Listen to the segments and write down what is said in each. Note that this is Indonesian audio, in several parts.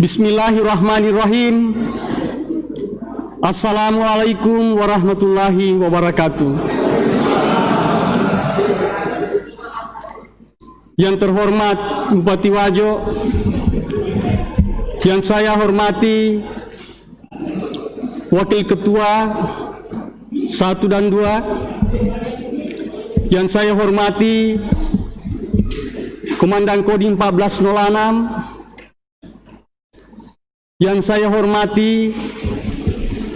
Bismillahirrahmanirrahim. Assalamualaikum warahmatullahi wabarakatuh. Yang terhormat Bupati Wajo, yang saya hormati Wakil Ketua 1 dan 2, yang saya hormati Komandan Kodim 1406, yang saya hormati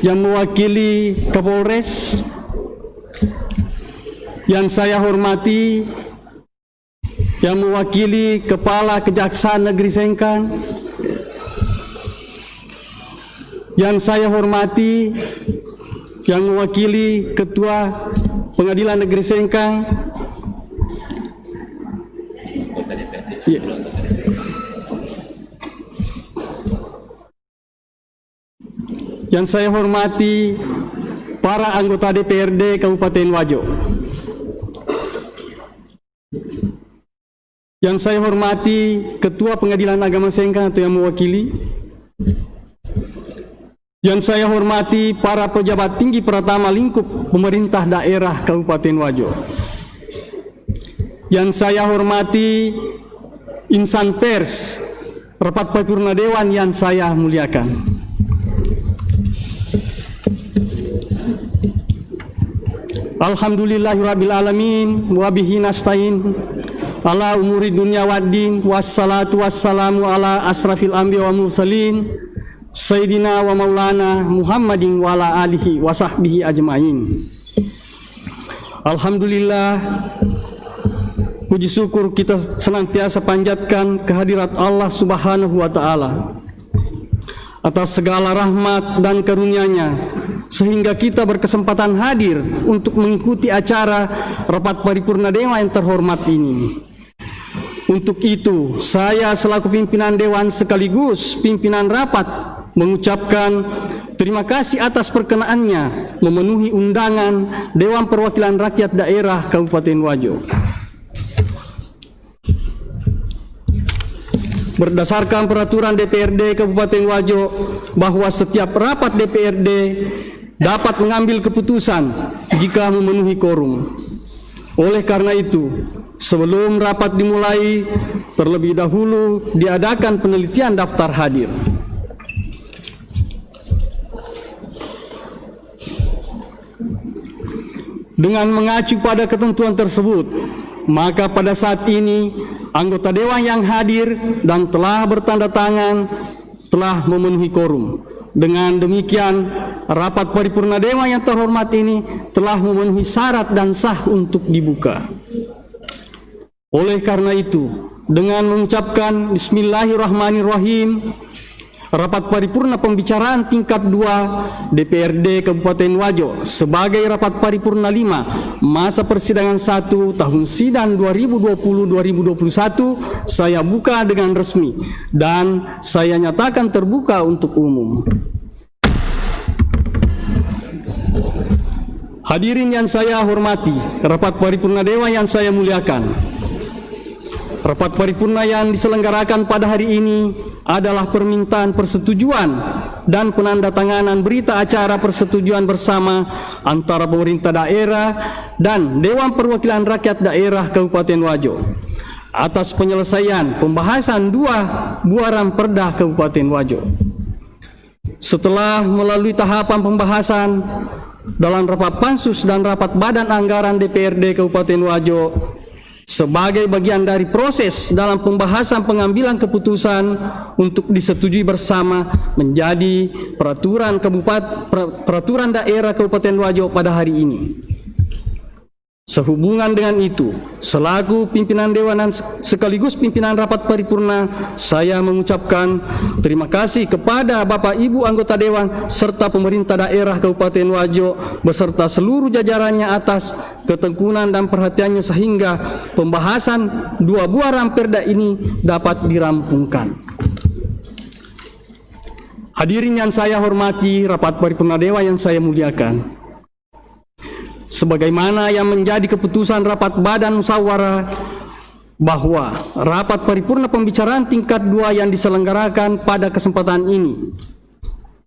yang mewakili Kapolres, yang saya hormati yang mewakili Kepala Kejaksaan Negeri Sengkang, yang saya hormati yang mewakili Ketua Pengadilan Negeri Sengkang, yang saya hormati para anggota DPRD Kabupaten Wajo, yang saya hormati Ketua Pengadilan Agama Sengkang atau yang mewakili, yang saya hormati para pejabat tinggi pertama lingkup pemerintah daerah Kabupaten Wajo, yang saya hormati insan pers, rapat paripurna dewan yang saya muliakan. Alhamdulillahirrabbilalamin, wabihi nasta'in ala umuri dunia waddin, wassalatu wassalamu ala asrafil anbiya wa mursalin, Sayyidina wa maulana Muhammadin wa ala alihi wa sahbihi ajmain. Alhamdulillah, puji syukur kita senantiasa panjatkan kehadirat Allah Subhanahu wa Ta'ala atas segala rahmat dan karunia-Nya, sehingga kita berkesempatan hadir untuk mengikuti acara rapat paripurna dewan yang terhormat ini. Untuk itu, saya selaku pimpinan dewan sekaligus pimpinan rapat mengucapkan terima kasih atas perkenaannya memenuhi undangan Dewan Perwakilan Rakyat Daerah Kabupaten Wajo. Berdasarkan peraturan DPRD Kabupaten Wajo bahwa setiap rapat DPRD dapat mengambil keputusan jika memenuhi quorum. Oleh karena itu, sebelum rapat dimulai, terlebih dahulu diadakan penelitian daftar hadir. Dengan mengacu pada ketentuan tersebut, maka pada saat ini anggota dewan yang hadir dan telah bertanda tangan telah memenuhi quorum. Dengan demikian, rapat paripurna dewan yang terhormat ini telah memenuhi syarat dan sah untuk dibuka. Oleh karena itu, dengan mengucapkan Bismillahirrahmanirrahim, rapat paripurna pembicaraan tingkat 2 DPRD Kabupaten Wajo sebagai rapat paripurna 5 masa persidangan 1 tahun sidang 2020-2021 saya buka dengan resmi dan saya nyatakan terbuka untuk umum. Hadirin yang saya hormati, rapat paripurna dewan yang saya muliakan. Rapat paripurna yang diselenggarakan pada hari ini adalah permintaan persetujuan dan penandatanganan berita acara persetujuan bersama antara pemerintah daerah dan Dewan Perwakilan Rakyat Daerah Kabupaten Wajo atas penyelesaian pembahasan 2 buah Ramperda Kabupaten Wajo. Setelah melalui tahapan pembahasan dalam rapat pansus dan rapat badan anggaran DPRD Kabupaten Wajo, sebagai bagian dari proses dalam pembahasan pengambilan keputusan untuk disetujui bersama menjadi peraturan daerah Kabupaten Wajo pada hari ini. Sehubungan dengan itu, selaku pimpinan dewan dan sekaligus pimpinan rapat paripurna, saya mengucapkan terima kasih kepada Bapak Ibu anggota dewan serta pemerintah daerah Kabupaten Wajo beserta seluruh jajarannya atas ketekunan dan perhatiannya sehingga pembahasan 2 buah Ramperda ini dapat dirampungkan. Hadirin yang saya hormati, rapat paripurna dewan yang saya muliakan. Sebagaimana yang menjadi keputusan rapat badan musyawarah bahwa rapat paripurna pembicaraan tingkat 2 yang diselenggarakan pada kesempatan ini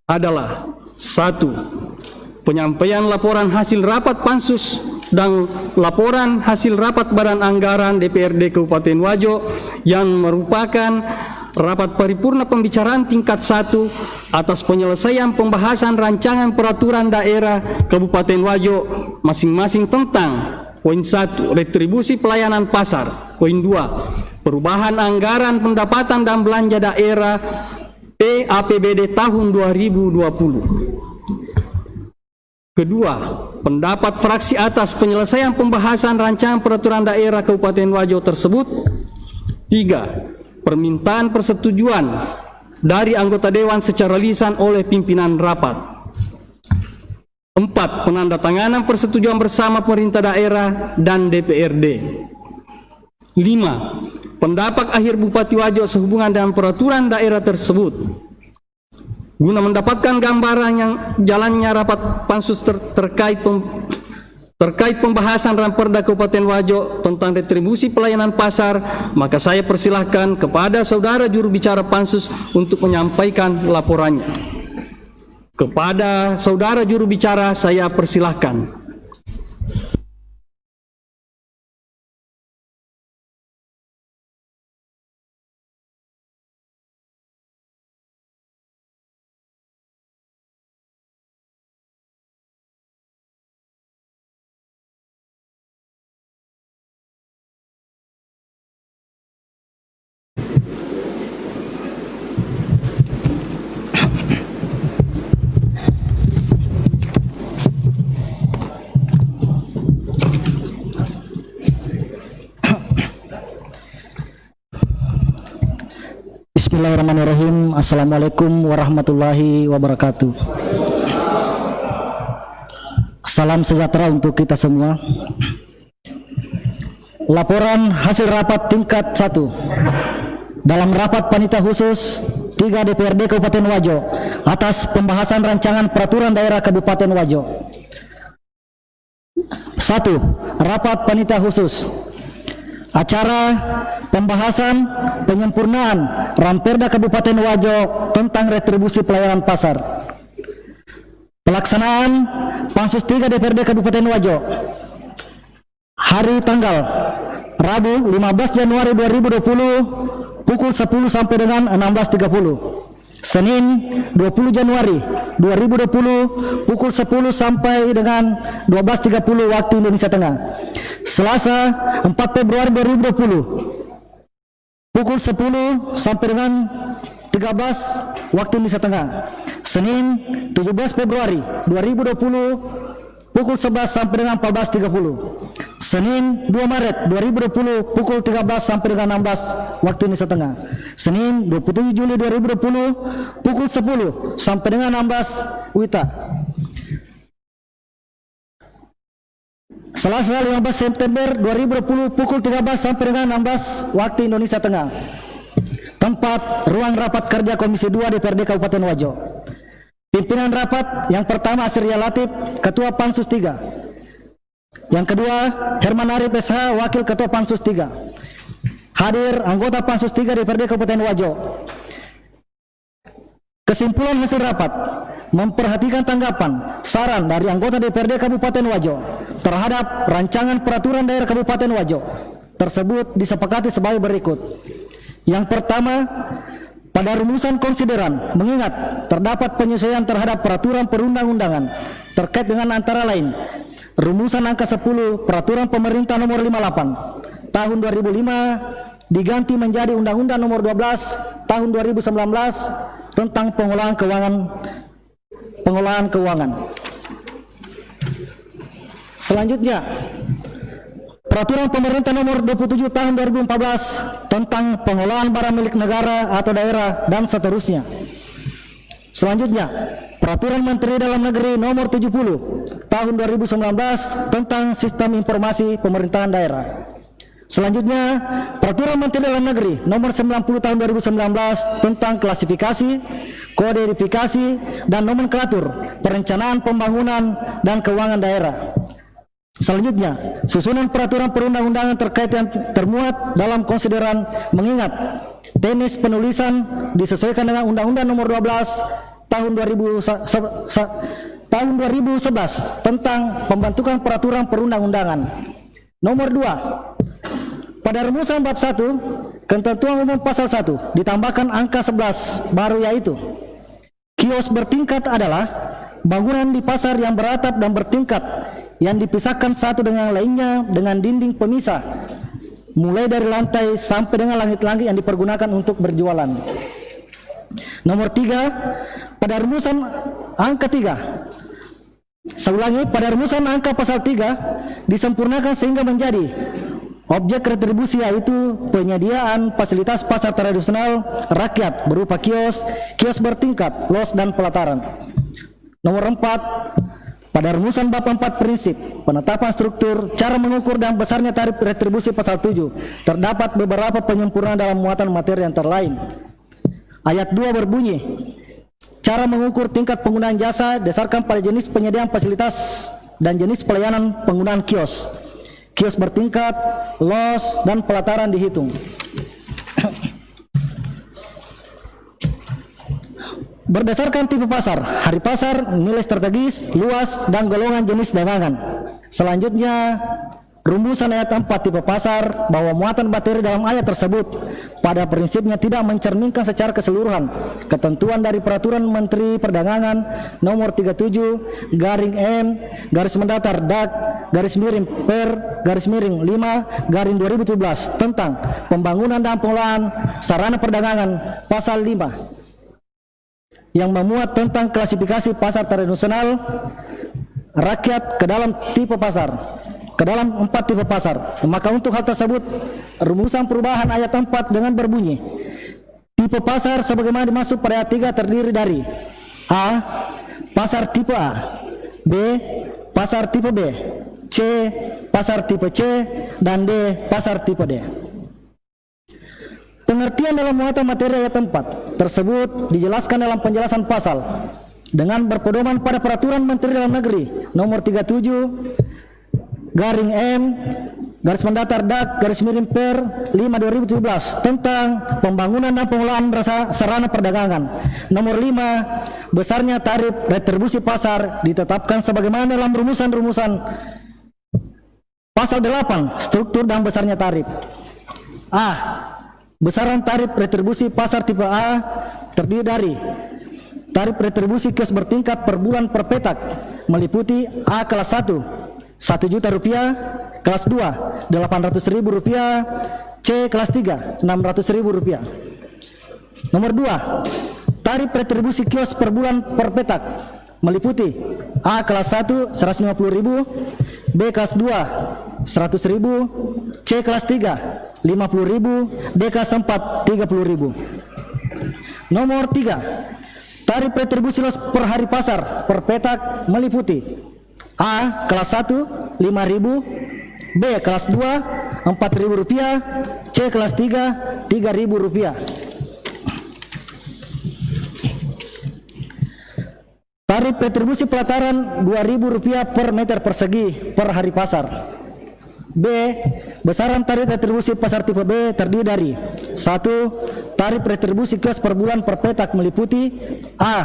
adalah: 1. Penyampaian laporan hasil rapat Pansus dan laporan hasil rapat Badan Anggaran DPRD Kabupaten Wajo yang merupakan rapat paripurna pembicaraan tingkat 1 atas penyelesaian pembahasan rancangan peraturan daerah Kabupaten Wajo masing-masing tentang: poin 1, retribusi pelayanan pasar; poin 2, perubahan anggaran pendapatan dan belanja daerah PAPBD tahun 2020. Kedua, pendapat fraksi atas penyelesaian pembahasan rancangan peraturan daerah Kabupaten Wajo tersebut. 3, permintaan persetujuan dari anggota dewan secara lisan oleh pimpinan rapat. 4, penandatanganan persetujuan bersama pemerintah daerah dan DPRD. 5, pendapat akhir Bupati Wajo sehubungan dengan peraturan daerah tersebut. Guna mendapatkan gambaran yang jalannya rapat Pansus terkait pembahasan Ramperda Kabupaten Wajo tentang retribusi pelayanan pasar, maka saya persilahkan kepada saudara juru bicara Pansus untuk menyampaikan laporannya. Kepada saudara juru bicara saya persilahkan. Bismillahirrahmanirrahim. Assalamualaikum warahmatullahi wabarakatuh. Salam sejahtera untuk kita semua. Laporan hasil rapat tingkat 1 dalam rapat panitia khusus 3 DPRD Kabupaten Wajo atas pembahasan rancangan peraturan daerah Kabupaten Wajo. 1. Rapat panitia khusus. Acara pembahasan penyempurnaan Ramperda Kabupaten Wajo tentang retribusi pelayanan pasar. Pelaksanaan Pansus 3 DPRD Kabupaten Wajo. Hari tanggal Rabu 15 Januari 2020 pukul 10 sampai dengan 16.30. Senin 20 Januari 2020 pukul 10 sampai dengan 12.30 waktu Indonesia Tengah. Selasa 4 Februari 2020 pukul 10 sampai dengan 13 waktu Indonesia Tengah. Senin 17 Februari 2020 pukul 11 sampai dengan 14.30. Senin 2 Maret 2020 pukul 13 sampai dengan 16 waktu Indonesia Tengah. Senin 27 Juli 2020 pukul 10 sampai dengan 16 WITA. Selasa 15 September 2020 pukul 13 sampai dengan 16 waktu Indonesia Tengah. Tempat ruang rapat kerja Komisi 2 DPRD Kabupaten Wajo. Pimpinan rapat yang pertama Asria Latif, Ketua Pansus 3. Yang kedua Herman Arif SH, Wakil Ketua Pansus 3. Hadir anggota Pansus 3 DPRD Kabupaten Wajo. Kesimpulan hasil rapat: memperhatikan tanggapan saran dari anggota DPRD Kabupaten Wajo terhadap rancangan peraturan daerah Kabupaten Wajo tersebut disepakati sebagai berikut. Yang pertama, pada rumusan konsideran mengingat terdapat penyesuaian terhadap peraturan perundang-undangan terkait dengan antara lain rumusan angka 10 Peraturan Pemerintah Nomor 58 Tahun 2005 diganti menjadi Undang-Undang Nomor 12 Tahun 2019 tentang pengelolaan keuangan. Selanjutnya, Peraturan Pemerintah Nomor 27 Tahun 2014 tentang pengelolaan barang milik negara atau daerah dan seterusnya. Selanjutnya, Peraturan Menteri Dalam Negeri Nomor 70 Tahun 2019 tentang Sistem Informasi Pemerintahan Daerah. Selanjutnya, Peraturan Menteri Dalam Negeri Nomor 90 Tahun 2019 tentang klasifikasi, kodifikasi, dan nomenklatur perencanaan pembangunan dan keuangan daerah. Selanjutnya, susunan peraturan perundang-undangan terkait yang termuat dalam konsideran mengingat teknis penulisan disesuaikan dengan Undang-Undang Nomor 12 tahun 2011 tentang pembentukan peraturan perundang-undangan. Nomor 2. Pada rumusan bab 1, ketentuan umum pasal 1 ditambahkan angka 11 baru, yaitu kios bertingkat adalah bangunan di pasar yang beratap dan bertingkat yang dipisahkan satu dengan lainnya dengan dinding pemisah mulai dari lantai sampai dengan langit-langit yang dipergunakan untuk berjualan. Nomor 3, pada rumusan angka 3, pada rumusan angka pasal 3 disempurnakan sehingga menjadi objek retribusi, yaitu penyediaan fasilitas pasar tradisional rakyat berupa kios, kios bertingkat, los, dan pelataran. Nomor 4, pada rumusan bab 4 prinsip penetapan struktur, cara mengukur dan besarnya tarif retribusi pasal 7 terdapat beberapa penyempurnaan dalam muatan materi antara lain. Ayat 2 berbunyi, cara mengukur tingkat penggunaan jasa dasarkan pada jenis penyediaan fasilitas dan jenis pelayanan penggunaan kios. Kios bertingkat, los, dan pelataran dihitung. Berdasarkan tipe pasar, hari pasar, nilai strategis, luas, dan golongan jenis dagangan. Selanjutnya, rumusan ayat 4 tipe pasar bahwa muatan materi dalam ayat tersebut pada prinsipnya tidak mencerminkan secara keseluruhan ketentuan dari Peraturan Menteri Perdagangan Nomor 37 garing M garis mendatar DAK garis miring per garis miring 5 garing 2017 tentang pembangunan dan pengelolaan sarana perdagangan pasal 5 yang memuat tentang klasifikasi pasar tradisional rakyat ke dalam tipe pasar, ke dalam 4 tipe pasar. Maka untuk hal tersebut, rumusan perubahan ayat 4 dengan berbunyi, tipe pasar sebagaimana dimaksud pada ayat 3 terdiri dari A. Pasar tipe A, B. Pasar tipe B, C. Pasar tipe C, dan D. Pasar tipe D. Pengertian dalam muatan materi ayat 4 tersebut dijelaskan dalam penjelasan pasal dengan berpedoman pada Peraturan Menteri Dalam Negeri Nomor 37 garing M garis mendatar DAK garis miring per 5 2017 tentang pembangunan dan pengelolaan sarana perdagangan. Nomor 5, besarnya tarif retribusi pasar ditetapkan sebagaimana dalam rumusan-rumusan pasal 8, struktur dan besarnya tarif. A. Besaran tarif retribusi pasar tipe A terdiri dari tarif retribusi kios bertingkat per bulan per petak meliputi A kelas 1 1 juta rupiah, kelas 2 800.000 rupiah, C kelas 3 600.000 rupiah. Nomor 2, tarif retribusi kios per bulan per petak meliputi A kelas 1 150.000, B kelas 2 100.000, C kelas 3 50.000, D kelas 4 30.000. Nomor 3, tarif retribusi los per hari pasar per petak meliputi A kelas 1 5.000, B kelas 2 4.000 rupiah, C kelas 3 3.000 rupiah. Tarif retribusi pelataran 2.000 rupiah per meter persegi per hari pasar. B. Besaran tarif retribusi pasar tipe B terdiri dari 1. Tarif retribusi kios per bulan per petak meliputi A.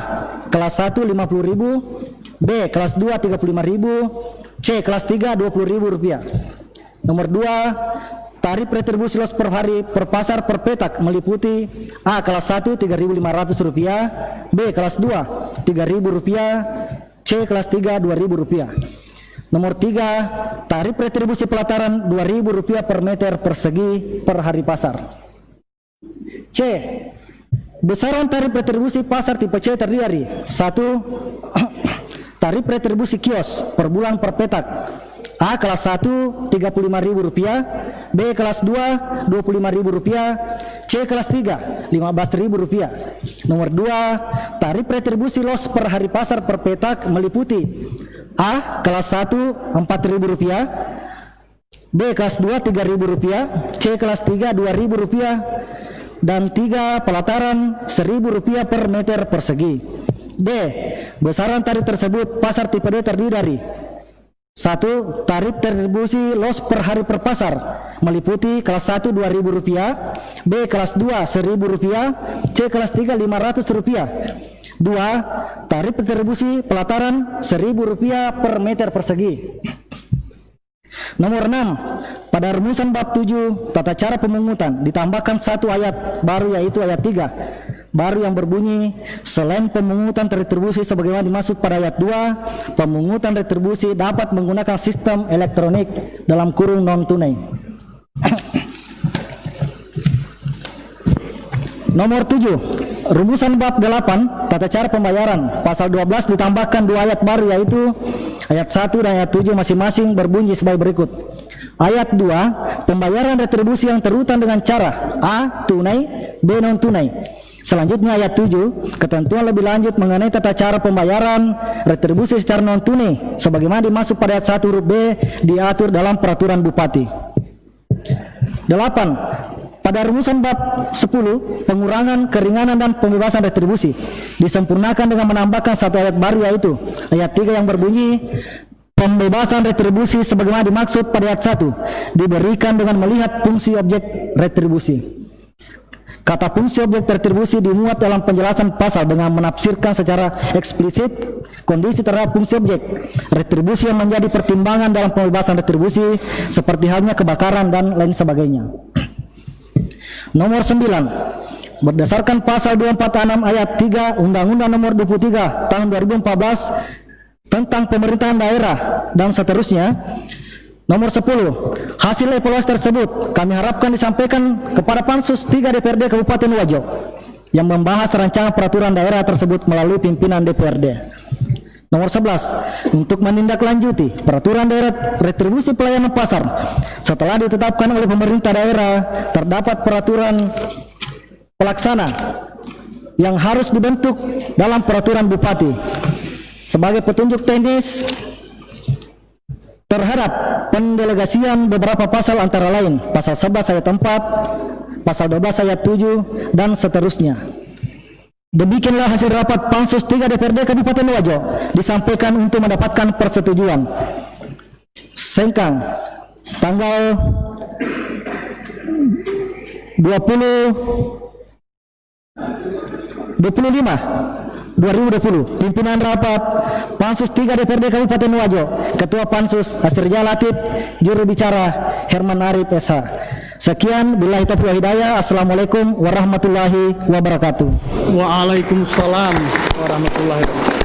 Kelas 1 50.000, B. Kelas 2 35.000, C. Kelas 3 20.000 rupiah. Nomor 2, tarif retribusi los per hari per pasar per petak meliputi A. Kelas 1 3.500 rupiah, B. Kelas 2 3.000 rupiah, C. Kelas 3 2.000 rupiah. Nomor 3, tarif retribusi pelataran Rp2.000 per meter persegi per hari pasar. C. Besaran tarif retribusi pasar tipe C terdiri dari 1. Tarif retribusi kios per bulan per petak A kelas 1 Rp35.000, B kelas 2 Rp25.000, C kelas 3 Rp15.000. Nomor 2, tarif retribusi los per hari pasar per petak meliputi A kelas 1 Rp4.000, B kelas 2 Rp3.000, C kelas 3 Rp2.000, dan 3 pelataran Rp1.000 per meter persegi. D. Besaran tarif tersebut pasar tipe D terdiri dari 1. Tarif retribusi los per hari per pasar meliputi kelas 1 Rp2.000, B kelas 2 Rp1.000, C kelas 3 Rp500. 2. Tarif retribusi pelataran Rp1.000 per meter persegi. Nomor 6. Pada rumusan bab 7 tata cara pemungutan ditambahkan satu ayat baru, yaitu ayat 3 baru yang berbunyi, selain pemungutan retribusi sebagaimana dimaksud pada ayat 2, pemungutan retribusi dapat menggunakan sistem elektronik dalam kurung non tunai. Nomor 7. Rumusan bab 8 tata cara pembayaran pasal 12 ditambahkan dua ayat baru, yaitu ayat 1 dan ayat 7 masing-masing berbunyi sebagai berikut. Ayat 2, pembayaran retribusi yang terutang dengan cara A. Tunai, B. non tunai. Selanjutnya ayat 7, ketentuan lebih lanjut mengenai tata cara pembayaran retribusi secara non tunai sebagaimana dimaksud pada ayat 1 huruf B diatur dalam peraturan Bupati. 8. Pada rumusan bab 10, pengurangan, keringanan dan pembebasan retribusi disempurnakan dengan menambahkan satu ayat baru, yaitu ayat 3 yang berbunyi, pembebasan retribusi sebagaimana dimaksud pada ayat 1 diberikan dengan melihat fungsi objek retribusi. Kata fungsi objek retribusi dimuat dalam penjelasan pasal dengan menafsirkan secara eksplisit kondisi terhadap fungsi objek retribusi yang menjadi pertimbangan dalam pembebasan retribusi, seperti halnya kebakaran dan lain sebagainya. Nomor 9. Berdasarkan pasal 246 ayat 3 Undang-Undang Nomor 23 Tahun 2014 tentang pemerintahan daerah dan seterusnya. Nomor 10. Hasil evaluasi tersebut kami harapkan disampaikan kepada Pansus 3 DPRD Kabupaten Wajo yang membahas rancangan peraturan daerah tersebut melalui pimpinan DPRD. Nomor 11. Untuk menindaklanjuti peraturan daerah retribusi pelayanan pasar setelah ditetapkan oleh pemerintah daerah, terdapat peraturan pelaksana yang harus dibentuk dalam peraturan Bupati sebagai petunjuk teknis terhadap pendelegasian beberapa pasal, antara lain pasal 11 ayat 4, pasal 12 ayat 7 dan seterusnya. Demikianlah hasil rapat Pansus 3 DPRD Kabupaten Wajo disampaikan untuk mendapatkan persetujuan. Sengkang tanggal 25/2020. Pimpinan rapat Pansus 3 DPRD Kabupaten Wajo, Ketua Pansus Astirja Latif, juru bicara Herman Arif SH. Sekian, billahi taufiq wal hidayah. Assalamualaikum warahmatullahi wabarakatuh. Waalaikumsalam warahmatullahi wabarakatuh.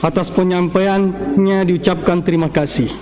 Atas penyampaiannya diucapkan terima kasih.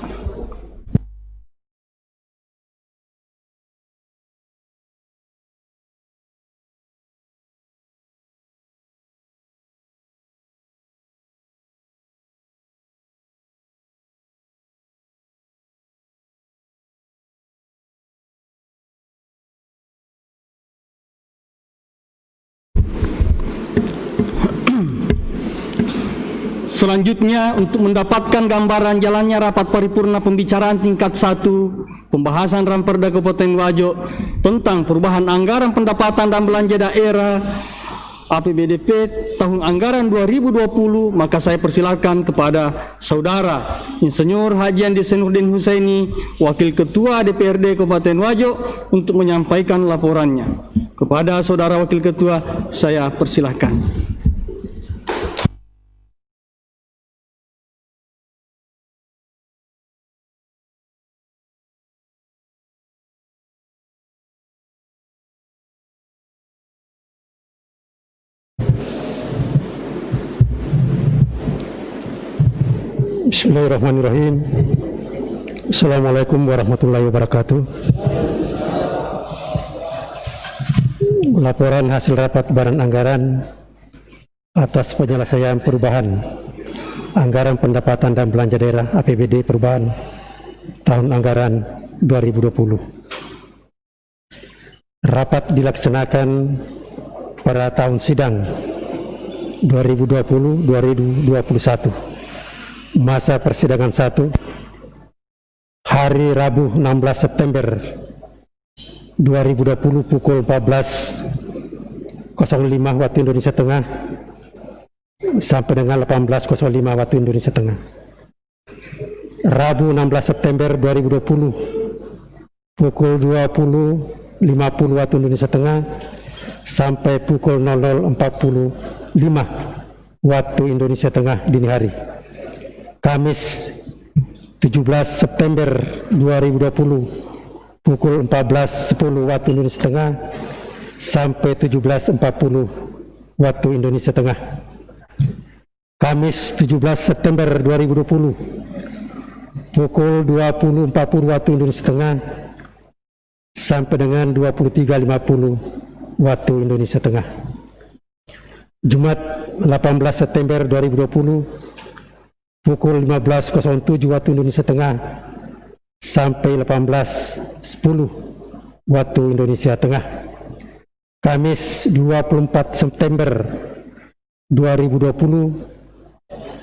Selanjutnya, untuk mendapatkan gambaran jalannya rapat paripurna pembicaraan tingkat 1 pembahasan Ramperda Kabupaten Wajo tentang perubahan anggaran pendapatan dan belanja daerah APBDP tahun anggaran 2020, maka saya persilakan kepada Saudara Insinyur Haji Andi Senurdin Husaini, Wakil Ketua DPRD Kabupaten Wajo, untuk menyampaikan laporannya. Kepada Saudara Wakil Ketua, saya persilahkan. Bismillahirrahmanirrahim. Assalamualaikum warahmatullahi wabarakatuh. Laporan hasil rapat badan anggaran atas penyelesaian perubahan anggaran pendapatan dan belanja daerah APBD perubahan tahun anggaran 2020. Rapat dilaksanakan pada tahun sidang 2020-2021. Masa persidangan 1 hari Rabu 16 September 2020 pukul 14.05 waktu Indonesia Tengah sampai dengan 18.05 waktu Indonesia Tengah. Rabu 16 September 2020 pukul 20.50 waktu Indonesia Tengah sampai pukul 00.45 waktu Indonesia Tengah dini hari. Kamis 17 September 2020 pukul 14.10 waktu Indonesia Tengah sampai 17.40 waktu Indonesia Tengah. Kamis 17 September 2020 pukul 20.40 waktu Indonesia Tengah sampai dengan 23.50 waktu Indonesia Tengah. Jumat 18 September 2020 pukul 15.07 waktu Indonesia Tengah sampai 18.10 waktu Indonesia Tengah. Kamis 24 September 2020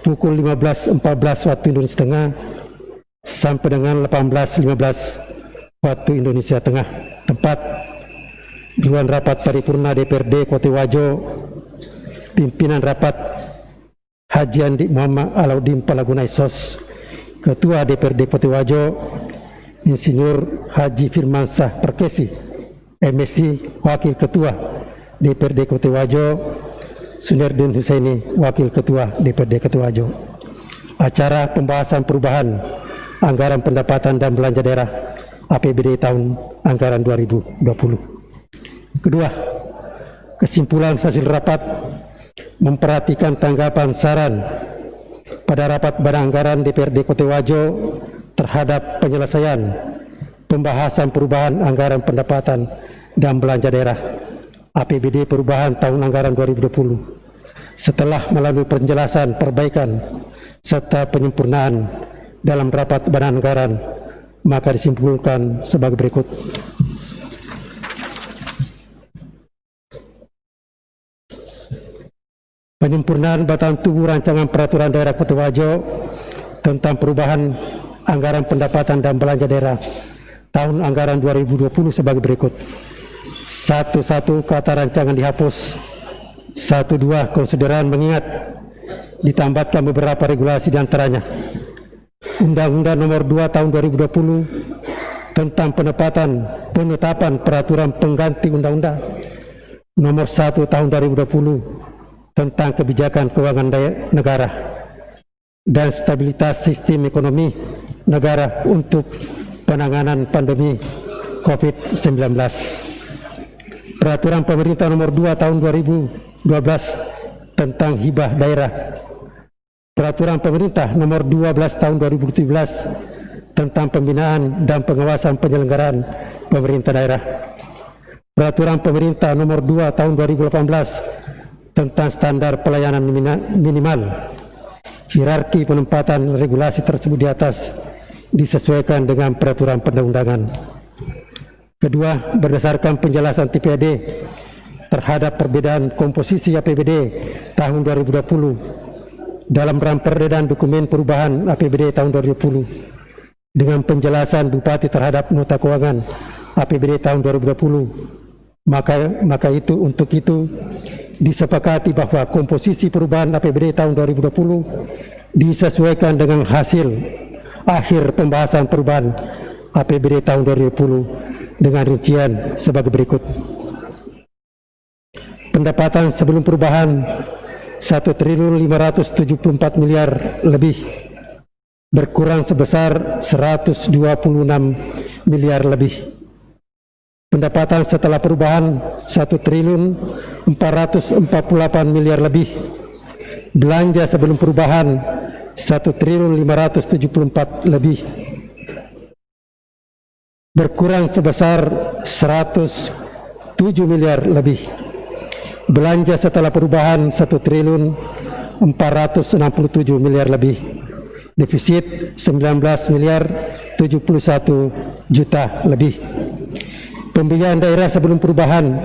pukul 15.14 waktu Indonesia Tengah sampai dengan 18.15 waktu Indonesia Tengah. Tempat Dewan Rapat Paripurna DPRD Kota Wajo. Pimpinan Rapat Haji Andi Muhammad Alauddin Palaguna SOS. Ketua DPRD Kota Wajo Insinyur Haji Firmansyah Perkesi MSc. Wakil Ketua DPRD Kota Wajo Suneddin Husaini, Wakil Ketua DPRD Kota Wajo. Acara pembahasan perubahan anggaran pendapatan dan belanja daerah APBD tahun anggaran 2020. Kedua, kesimpulan hasil rapat memperhatikan tanggapan saran pada rapat Badan Anggaran DPRD Kota Wajo terhadap penyelesaian pembahasan perubahan anggaran pendapatan dan belanja daerah APBD perubahan tahun anggaran 2020. Setelah melalui penjelasan, perbaikan, serta penyempurnaan dalam rapat Badan Anggaran, maka disimpulkan sebagai berikut. Penyempurnaan batang tubuh rancangan peraturan daerah Kota Wajo tentang perubahan anggaran pendapatan dan belanja daerah tahun anggaran 2020 sebagai berikut. 1. Kata rancangan dihapus. 1. 2. Konsideran mengingat ditambahkan beberapa regulasi di antaranya Undang-Undang Nomor 2 Tahun 2020 tentang penetapan peraturan pengganti Undang-Undang Nomor 1 Tahun 2020 tentang kebijakan keuangan negara dan stabilitas sistem ekonomi negara untuk penanganan pandemi COVID-19. Peraturan Pemerintah Nomor 2 Tahun 2012 tentang hibah daerah. Peraturan Pemerintah Nomor 12 Tahun 2017 tentang pembinaan dan pengawasan penyelenggaraan pemerintah daerah. Peraturan Pemerintah Nomor 2 Tahun 2018 tentang standar pelayanan minimal. Hierarki penempatan regulasi tersebut di atas disesuaikan dengan peraturan perundang-undangan. Kedua, berdasarkan penjelasan TPAD terhadap perbedaan komposisi APBD tahun 2020 dalam Ramper dan dokumen perubahan APBD tahun 2020 dengan penjelasan Bupati terhadap nota keuangan APBD tahun 2020, maka untuk itu disepakati bahwa komposisi perubahan APBD tahun 2020 disesuaikan dengan hasil akhir pembahasan perubahan APBD tahun 2020 dengan rincian sebagai berikut. Pendapatan sebelum perubahan 1.574 miliar lebih, berkurang sebesar 126 miliar lebih. Pendapatan setelah perubahan 1.448 miliar lebih. Belanja sebelum perubahan 1.574 lebih, berkurang sebesar 107 miliar lebih. Belanja setelah perubahan 1.467 miliar lebih. Defisit 19 miliar 71 juta lebih. Pembiayaan daerah sebelum perubahan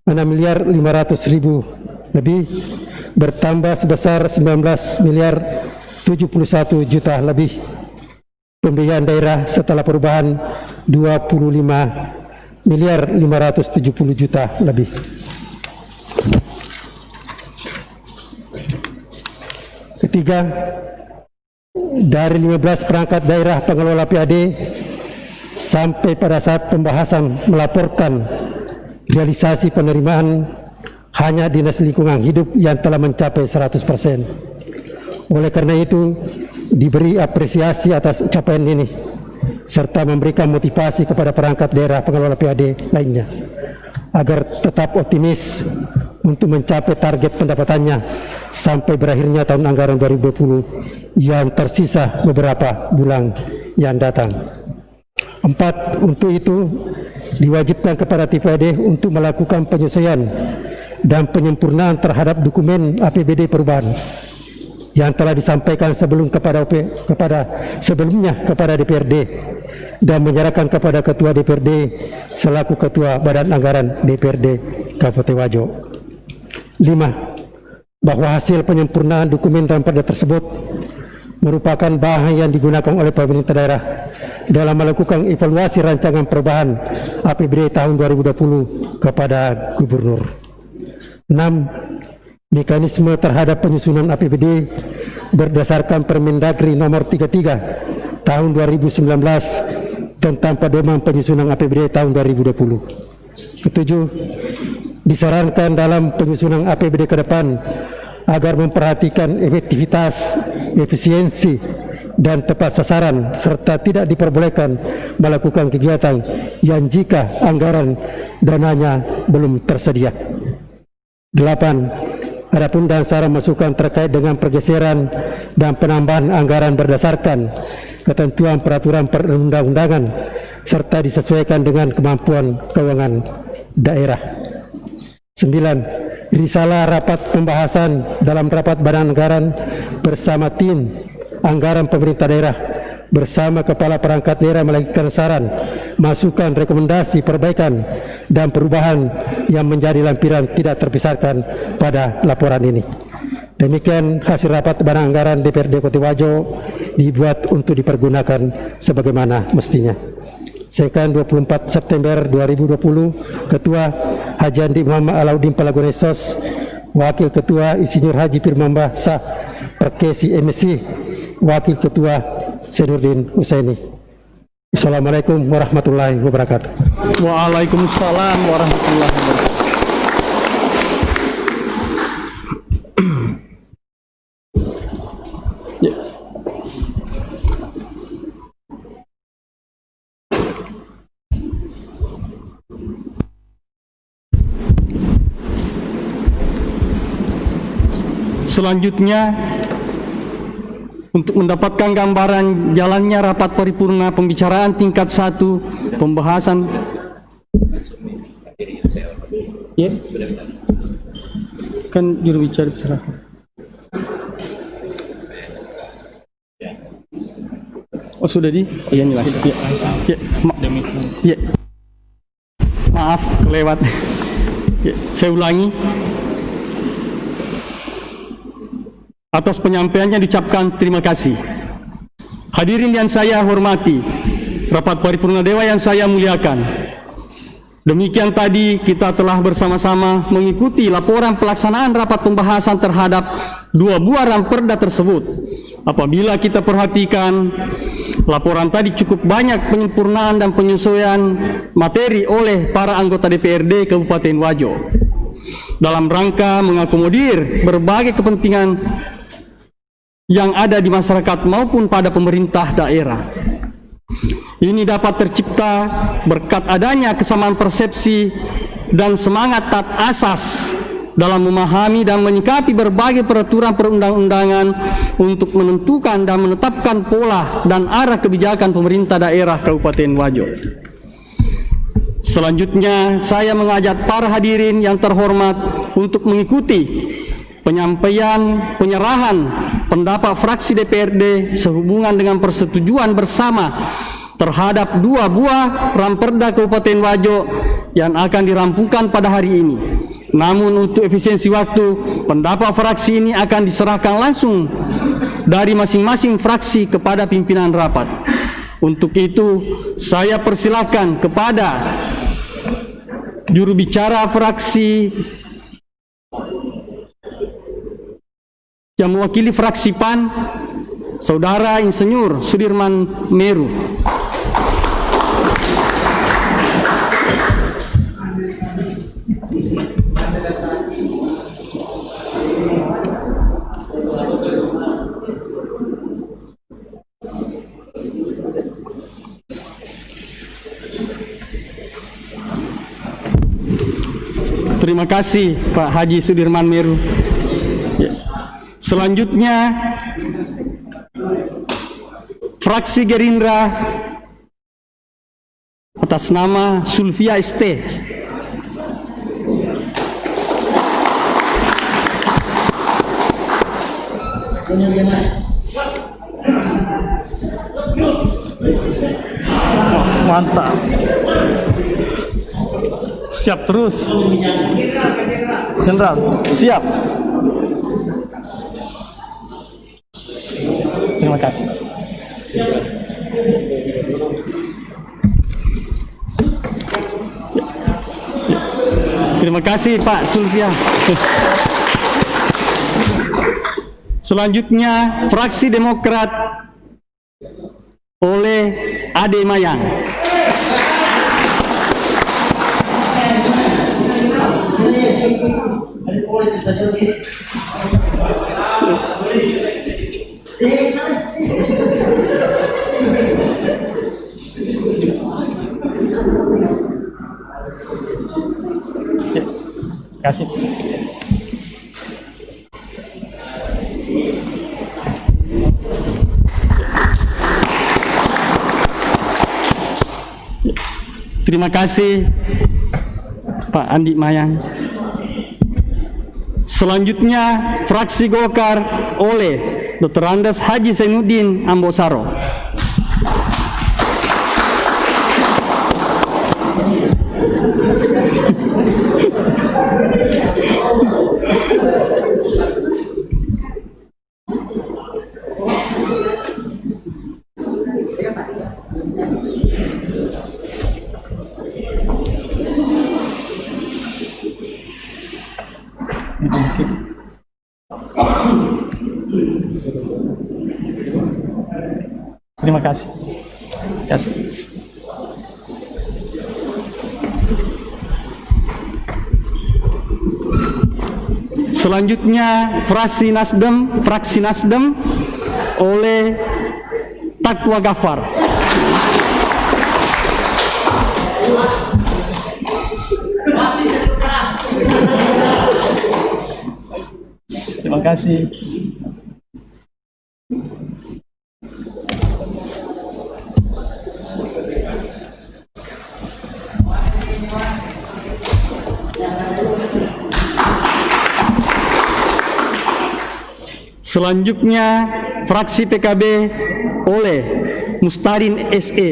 6 miliar 500 ribu lebih, bertambah sebesar 19 miliar 71 juta lebih. Pembiayaan daerah setelah perubahan 25 miliar 570 juta lebih. Ketiga, dari 15 perangkat daerah pengelola PAD sampai pada saat pembahasan melaporkan realisasi penerimaan hanya Dinas Lingkungan Hidup yang telah mencapai 100%. Oleh karena itu, diberi apresiasi atas capaian ini, serta memberikan motivasi kepada perangkat daerah pengelola PAD lainnya, agar tetap optimis untuk mencapai target pendapatannya sampai berakhirnya tahun anggaran 2020 yang tersisa beberapa bulan yang datang. 4. Untuk itu, diwajibkan kepada TPAD untuk melakukan penyesuaian dan penyempurnaan terhadap dokumen APBD perubahan yang telah disampaikan sebelumnya kepada DPRD dan menyerahkan kepada Ketua DPRD selaku Ketua Badan Anggaran DPRD Kabupaten Wajo. 5. Bahwa hasil penyempurnaan dokumen dan perda tersebut merupakan bahan yang digunakan oleh pemerintah daerah dalam melakukan evaluasi rancangan perubahan APBD tahun 2020 kepada Gubernur. 6. Mekanisme terhadap penyusunan APBD berdasarkan Permendagri nomor 33 tahun 2019 tentang pedoman penyusunan APBD tahun 2020. 7. Disarankan dalam penyusunan APBD ke depan agar memperhatikan efektivitas, efisiensi, dan tepat sasaran, serta tidak diperbolehkan melakukan kegiatan yang jika anggaran dananya belum tersedia. 8. Adapun dan saran masukan terkait dengan pergeseran dan penambahan anggaran berdasarkan ketentuan peraturan perundang-undangan serta disesuaikan dengan kemampuan keuangan daerah. 9. Risalah rapat pembahasan dalam rapat Badan Anggaran bersama tim anggaran pemerintah daerah bersama kepala perangkat daerah melahirkan saran, masukan, rekomendasi, perbaikan, dan perubahan yang menjadi lampiran tidak terpisahkan pada laporan ini. Demikian hasil rapat Badan Anggaran DPRD Kota Wajo dibuat untuk dipergunakan sebagaimana mestinya. Sekian 24 September 2020, Ketua Haji Andi Muhammad Alauddin Palagonesos, Wakil Ketua Insinyur Haji Firmambah Sah Perkesi MSc, Wakil Ketua Senurdin Husaini. Assalamualaikum warahmatullahi wabarakatuh. Waalaikumsalam warahmatullahi wabarakatuh. Ya. Selanjutnya, untuk mendapatkan gambaran jalannya rapat paripurna pembicaraan tingkat 1 pembahasan ya, kan juru bicara diserahkan. Oh sudah iya nih mas. Ya. Maaf kelewat. Ya, saya ulangi. Atas penyampaiannya diucapkan terima kasih. Hadirin yang saya hormati, rapat paripurna dewa yang saya muliakan. Demikian tadi kita telah bersama-sama mengikuti laporan pelaksanaan rapat pembahasan terhadap 2 buah ramperda tersebut. Apabila kita perhatikan, laporan tadi cukup banyak penyempurnaan dan penyesuaian materi oleh para anggota DPRD Kabupaten Wajo dalam rangka mengakomodir berbagai kepentingan yang ada di masyarakat maupun pada pemerintah daerah. Ini dapat tercipta berkat adanya kesamaan persepsi dan semangat taat asas dalam memahami dan menyikapi berbagai peraturan perundang-undangan untuk menentukan dan menetapkan pola dan arah kebijakan pemerintah daerah Kabupaten Wajo. Selanjutnya, saya mengajak para hadirin yang terhormat untuk mengikuti penyerahan pendapat fraksi DPRD sehubungan dengan persetujuan bersama terhadap 2 buah ramperda Kabupaten Wajo yang akan dirampungkan pada hari ini. Namun untuk efisiensi waktu, pendapat fraksi ini akan diserahkan langsung dari masing-masing fraksi kepada pimpinan rapat. Untuk itu, saya persilakan kepada juru bicara fraksi Yang mewakili fraksi PAN, Saudara Insinyur Sudirman Meru. Terima kasih Pak Haji Sudirman Meru. Ya. Selanjutnya fraksi Gerindra atas nama Sulfia ST. Mantap. Siap terus. Jenderal, siap. Terima kasih. Terima kasih Pak Sulfia. Selanjutnya fraksi Demokrat oleh Ade Mayang. Kasih. Terima kasih Pak Andi Mayang. Selanjutnya fraksi Golkar oleh Dr. Andes Haji Zainuddin Ambosaro. Terima kasih. Yes. Selanjutnya fraksi Nasdem oleh Takwa Gafar. Terima kasih. Selanjutnya fraksi PKB oleh Mustarin SE.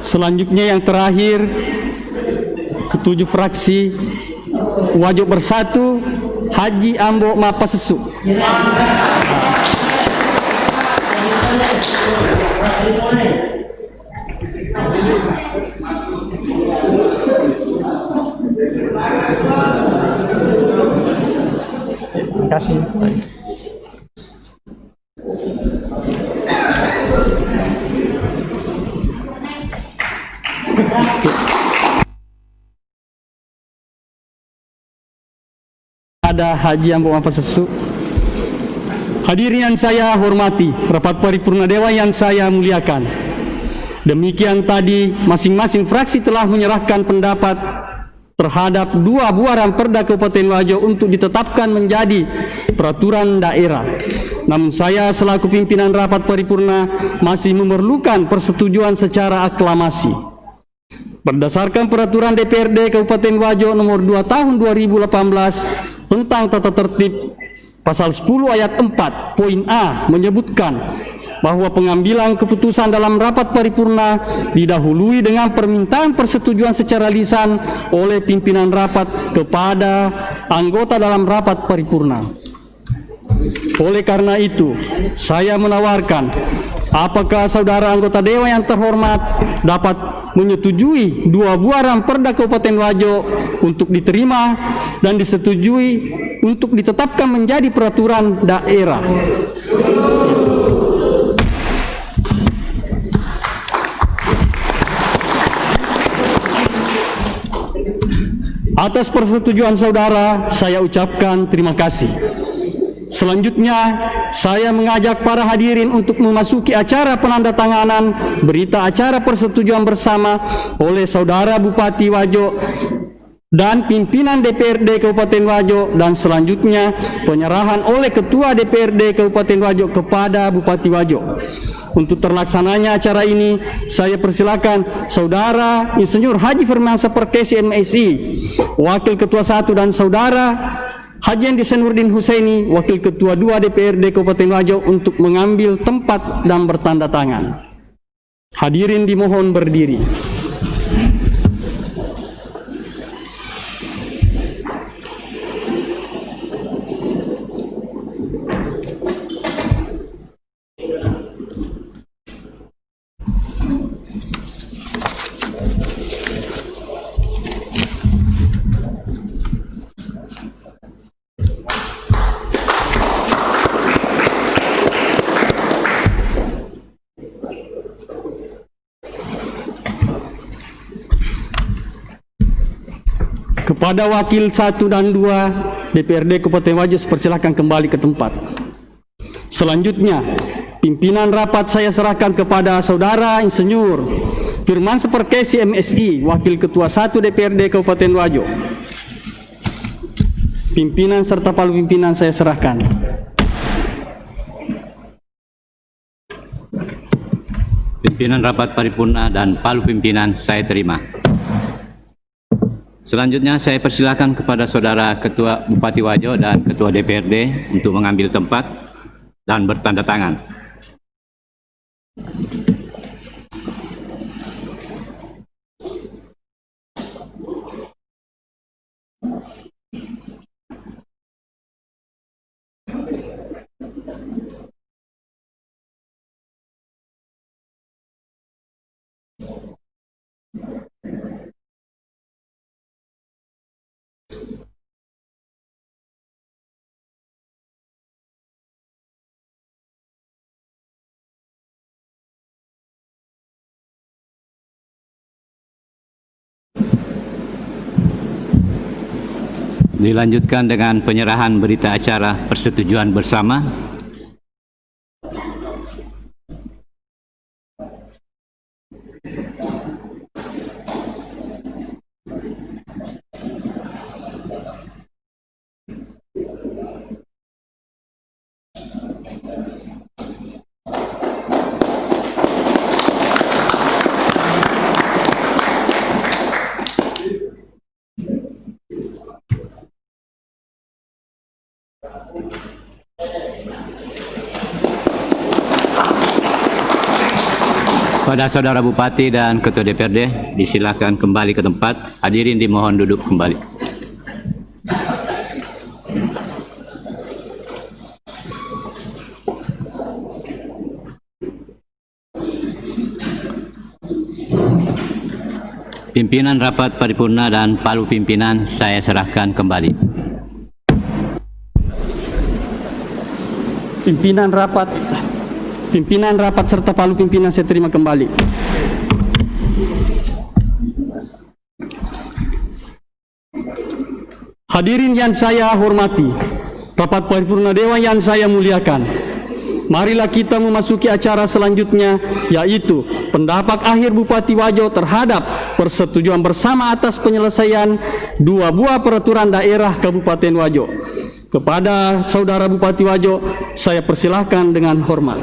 Selanjutnya yang terakhir, ketujuh fraksi Wajo Bersatu Haji Ambo Mapasesu. Terima kasih. Ada Haji Ambo Mapasesu. Hadirin yang saya hormati, rapat paripurna dewan yang saya muliakan. Demikian tadi masing-masing fraksi telah menyerahkan pendapat terhadap 2 buah Ramperda Kabupaten Wajo untuk ditetapkan menjadi peraturan daerah. Namun saya selaku pimpinan rapat paripurna masih memerlukan persetujuan secara aklamasi. Berdasarkan peraturan DPRD Kabupaten Wajo nomor 2 tahun 2018 tentang tata tertib pasal 10 ayat 4 poin A menyebutkan bahwa pengambilan keputusan dalam rapat paripurna didahului dengan permintaan persetujuan secara lisan oleh pimpinan rapat kepada anggota dalam rapat paripurna. Oleh karena itu, saya menawarkan, apakah saudara anggota Dewan yang terhormat dapat menyetujui 2 buah Ramperda Kabupaten Wajo untuk diterima dan disetujui untuk ditetapkan menjadi peraturan daerah. Atas persetujuan saudara, saya ucapkan terima kasih. Selanjutnya, saya mengajak para hadirin untuk memasuki acara penandatanganan berita acara persetujuan bersama oleh saudara Bupati Wajo dan pimpinan DPRD Kabupaten Wajo, dan selanjutnya penyerahan oleh Ketua DPRD Kabupaten Wajo kepada Bupati Wajo. Untuk terlaksananya acara ini, saya persilakan Saudara Insinyur Haji Firmansyah Perkesi MSI, Wakil Ketua 1, dan Saudara Haji Endi Senurdin Husaini, Wakil Ketua 2 DPRD Kabupaten Wajo untuk mengambil tempat dan bertanda tangan. Hadirin dimohon berdiri. Kepada Wakil 1 dan 2 DPRD Kabupaten Wajo, persilakan kembali ke tempat. Selanjutnya, pimpinan rapat saya serahkan kepada Saudara Insinyur Firmansyah Perkesi MSI, Wakil Ketua 1 DPRD Kabupaten Wajo. Pimpinan serta palu pimpinan saya serahkan. Pimpinan rapat paripurna dan palu pimpinan saya terima. Selanjutnya saya persilakan kepada Saudara Ketua Bupati Wajo dan Ketua DPRD untuk mengambil tempat dan bertanda tangan. Dilanjutkan dengan penyerahan berita acara persetujuan bersama. Pada Saudara Bupati dan Ketua DPRD, disilakan kembali ke tempat. Hadirin dimohon duduk kembali. Pimpinan rapat paripurna dan palu pimpinan saya serahkan kembali. Pimpinan rapat serta palu pimpinan saya terima kembali. Hadirin yang saya hormati, rapat paripurna Dewan yang saya muliakan, marilah kita memasuki acara selanjutnya, yaitu pendapat akhir Bupati Wajo terhadap persetujuan bersama atas penyelesaian 2 buah peraturan daerah Kabupaten Wajo. Kepada Saudara Bupati Wajo, saya persilahkan dengan hormat.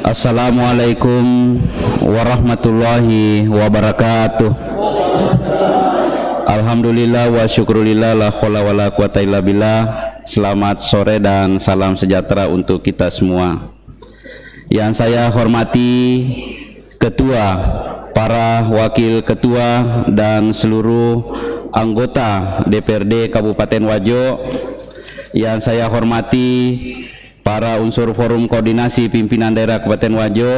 Assalamualaikum warahmatullahi wabarakatuh. Alhamdulillah wa syukrulillah la haula wala quwata illa billah. Selamat sore dan salam sejahtera untuk kita semua. Yang saya hormati ketua, para wakil ketua dan seluruh anggota DPRD Kabupaten Wajo. Yang saya hormati para unsur forum koordinasi pimpinan daerah Kabupaten Wajo,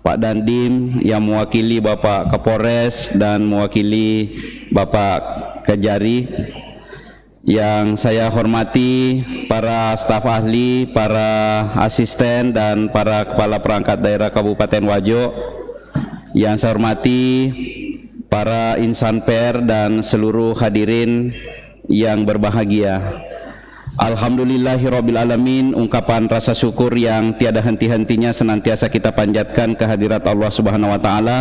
Pak Dandim yang mewakili Bapak Kapolres dan mewakili Bapak Kejari. Yang saya hormati para staf ahli, para asisten dan para kepala perangkat daerah Kabupaten Wajo. Yang saya hormati para insan per dan seluruh hadirin yang berbahagia. Alhamdulillahirabbil alamin, ungkapan rasa syukur yang tiada henti-hentinya senantiasa kita panjatkan kehadirat Allah Subhanahu wa taala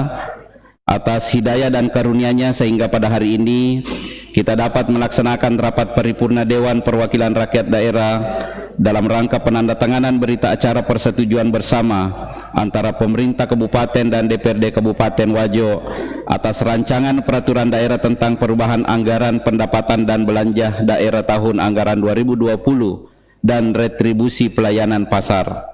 atas hidayah dan karunia-Nya sehingga pada hari ini kita dapat melaksanakan rapat paripurna Dewan Perwakilan Rakyat Daerah dalam rangka penandatanganan berita acara persetujuan bersama antara pemerintah kabupaten dan DPRD Kabupaten Wajo atas rancangan peraturan daerah tentang perubahan anggaran pendapatan dan belanja daerah tahun anggaran 2020 dan retribusi pelayanan pasar.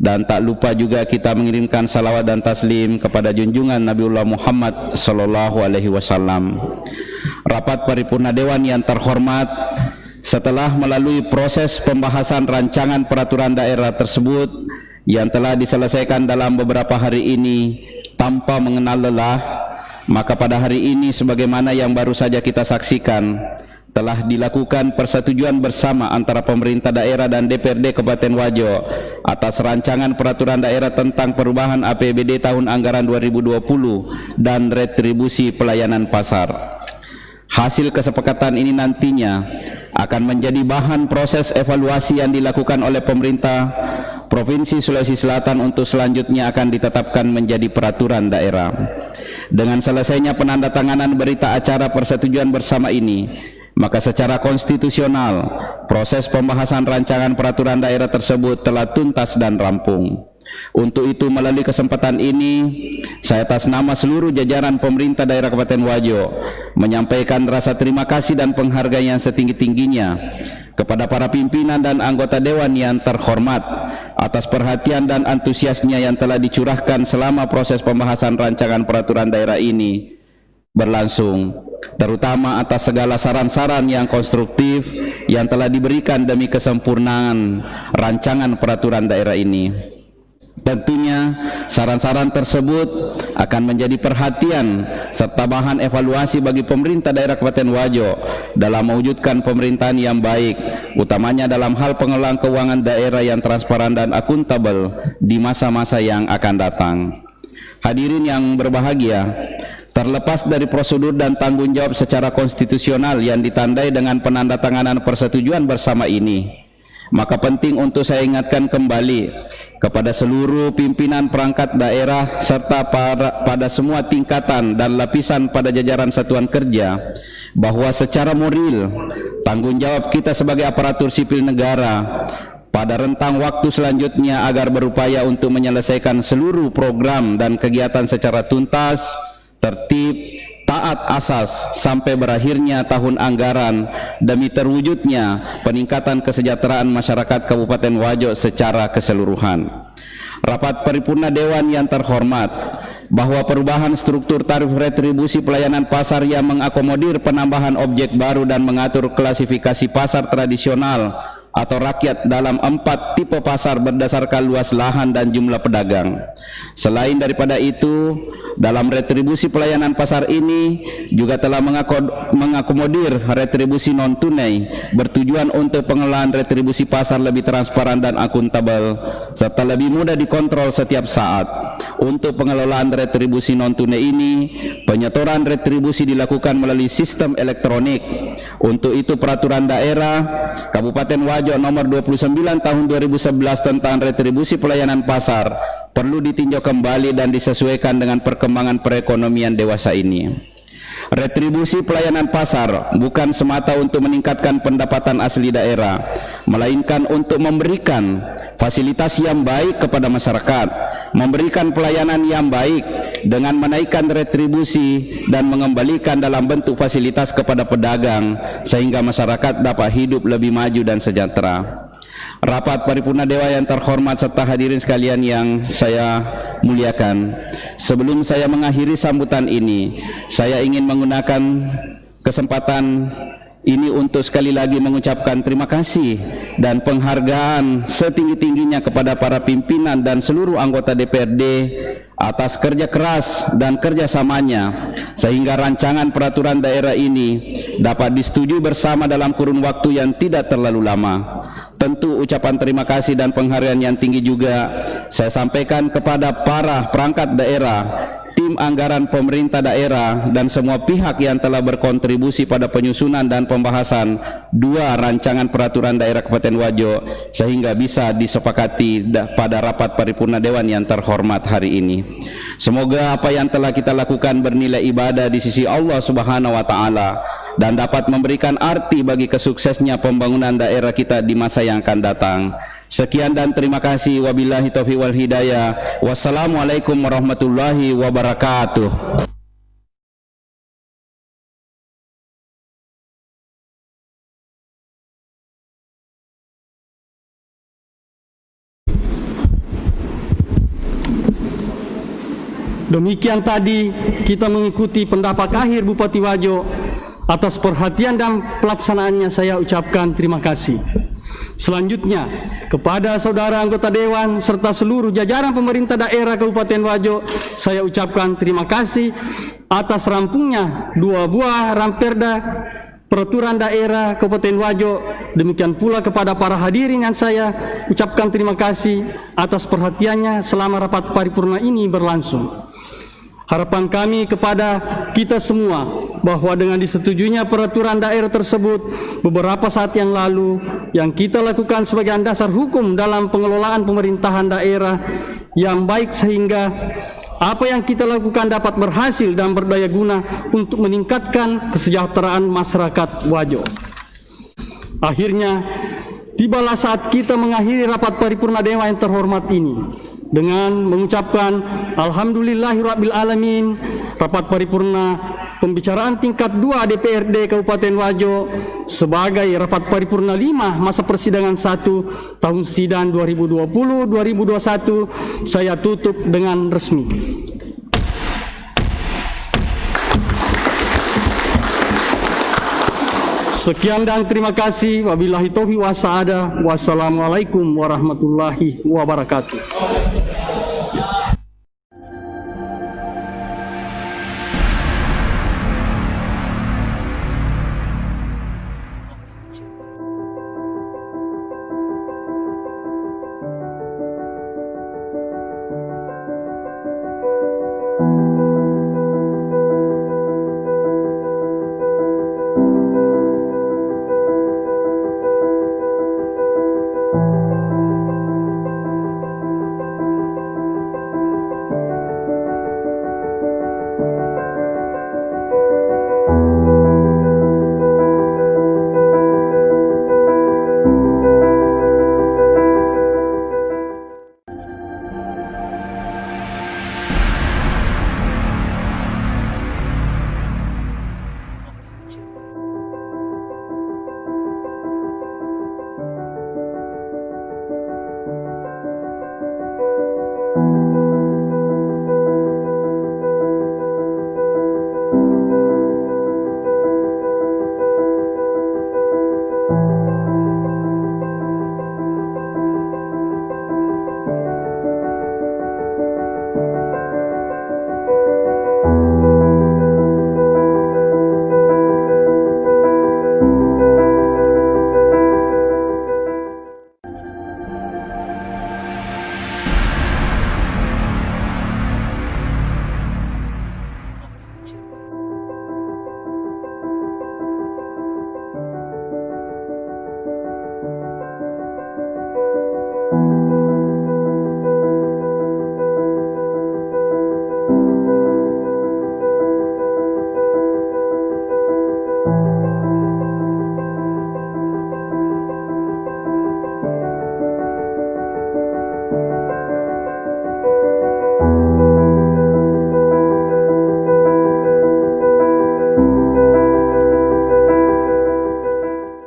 Dan tak lupa juga kita mengirimkan salawat dan taslim kepada junjungan Nabiullah Muhammad sallallahu alaihi wasallam. Rapat paripurna Dewan yang terhormat, setelah melalui proses pembahasan rancangan peraturan daerah tersebut yang telah diselesaikan dalam beberapa hari ini tanpa mengenal lelah, maka pada hari ini sebagaimana yang baru saja kita saksikan, telah dilakukan persetujuan bersama antara pemerintah daerah dan DPRD Kabupaten Wajo atas rancangan peraturan daerah tentang perubahan APBD tahun anggaran 2020 dan retribusi pelayanan pasar. Hasil kesepakatan ini nantinya akan menjadi bahan proses evaluasi yang dilakukan oleh pemerintah Provinsi Sulawesi Selatan untuk selanjutnya akan ditetapkan menjadi peraturan daerah. Dengan selesainya penandatanganan berita acara persetujuan bersama ini, maka secara konstitusional proses pembahasan rancangan peraturan daerah tersebut telah tuntas dan rampung. Untuk itu melalui kesempatan ini saya atas nama seluruh jajaran pemerintah daerah Kabupaten Wajo menyampaikan rasa terima kasih dan penghargaan yang setinggi-tingginya kepada para pimpinan dan anggota dewan yang terhormat atas perhatian dan antusiasnya yang telah dicurahkan selama proses pembahasan rancangan peraturan daerah ini berlangsung, terutama atas segala saran-saran yang konstruktif yang telah diberikan demi kesempurnaan rancangan peraturan daerah ini. Tentunya saran-saran tersebut akan menjadi perhatian serta bahan evaluasi bagi pemerintah daerah Kabupaten Wajo dalam mewujudkan pemerintahan yang baik, utamanya dalam hal pengelolaan keuangan daerah yang transparan dan akuntabel di masa-masa yang akan datang. Hadirin yang berbahagia, terlepas dari prosedur dan tanggung jawab secara konstitusional yang ditandai dengan penandatanganan persetujuan bersama ini, maka penting untuk saya ingatkan kembali kepada seluruh pimpinan perangkat daerah serta pada semua tingkatan dan lapisan pada jajaran satuan kerja bahwa secara moral tanggung jawab kita sebagai aparatur sipil negara pada rentang waktu selanjutnya agar berupaya untuk menyelesaikan seluruh program dan kegiatan secara tuntas, tertib, taat asas sampai berakhirnya tahun anggaran demi terwujudnya peningkatan kesejahteraan masyarakat Kabupaten Wajo secara keseluruhan. Rapat paripurna Dewan yang terhormat, bahwa perubahan struktur tarif retribusi pelayanan pasar yang mengakomodir penambahan objek baru dan mengatur klasifikasi pasar tradisional atau rakyat dalam 4 tipe pasar berdasarkan luas lahan dan jumlah pedagang. Selain daripada itu, dalam retribusi pelayanan pasar ini juga telah mengakomodir retribusi non tunai bertujuan untuk pengelolaan retribusi pasar lebih transparan dan akuntabel serta lebih mudah dikontrol setiap saat. Untuk pengelolaan retribusi non tunai ini, penyetoran retribusi dilakukan melalui sistem elektronik. Untuk itu peraturan daerah Kabupaten Wajo nomor 29 tahun 2011 tentang retribusi pelayanan pasar perlu ditinjau kembali dan disesuaikan dengan perkembangan perekonomian dewasa ini. Retribusi pelayanan pasar bukan semata untuk meningkatkan pendapatan asli daerah, melainkan untuk memberikan fasilitas yang baik kepada masyarakat, memberikan pelayanan yang baik dengan menaikkan retribusi dan mengembalikan dalam bentuk fasilitas kepada pedagang sehingga masyarakat dapat hidup lebih maju dan sejahtera. Rapat paripurna dewa yang terhormat serta hadirin sekalian yang saya muliakan, sebelum saya mengakhiri sambutan ini, saya ingin menggunakan kesempatan ini untuk sekali lagi mengucapkan terima kasih dan penghargaan setinggi-tingginya kepada para pimpinan dan seluruh anggota DPRD atas kerja keras dan kerjasamanya sehingga rancangan peraturan daerah ini dapat disetujui bersama dalam kurun waktu yang tidak terlalu lama. Tentu ucapan terima kasih dan penghargaan yang tinggi juga saya sampaikan kepada para perangkat daerah, tim anggaran pemerintah daerah dan semua pihak yang telah berkontribusi pada penyusunan dan pembahasan dua rancangan peraturan daerah Kabupaten Wajo sehingga bisa disepakati pada rapat paripurna dewan yang terhormat hari ini. Semoga apa yang telah kita lakukan bernilai ibadah di sisi Allah Subhanahu wa taala dan dapat memberikan arti bagi kesuksesnya pembangunan daerah kita di masa yang akan datang. Sekian dan terima kasih. Wabillahi taufiq wal hidayah. Wassalamualaikum warahmatullahi wabarakatuh. Demikian tadi kita mengikuti pendapat akhir Bupati Wajo. Atas perhatian dan pelaksanaannya saya ucapkan terima kasih. Selanjutnya, kepada saudara anggota Dewan serta seluruh jajaran pemerintah daerah Kabupaten Wajo, saya ucapkan terima kasih atas rampungnya 2 buah Ramperda Peraturan Daerah Kabupaten Wajo. Demikian pula kepada para hadirin yang saya ucapkan terima kasih atas perhatiannya selama rapat paripurna ini berlangsung. Harapan kami kepada kita semua bahwa dengan disetujuinya peraturan daerah tersebut beberapa saat yang lalu yang kita lakukan sebagai dasar hukum dalam pengelolaan pemerintahan daerah yang baik sehingga apa yang kita lakukan dapat berhasil dan berdaya guna untuk meningkatkan kesejahteraan masyarakat Wajo. Akhirnya tibalah saat kita mengakhiri rapat paripurna dewa yang terhormat ini dengan mengucapkan alhamdulillahirabbil alamin. Rapat paripurna pembicaraan tingkat 2 DPRD Kabupaten Wajo sebagai rapat paripurna 5 masa persidangan 1 tahun sidang 2020-2021 saya tutup dengan resmi. Sekian dan terima kasih. Wabillahi taufiq wa sa'adah. Wassalamualaikum warahmatullahi wabarakatuh.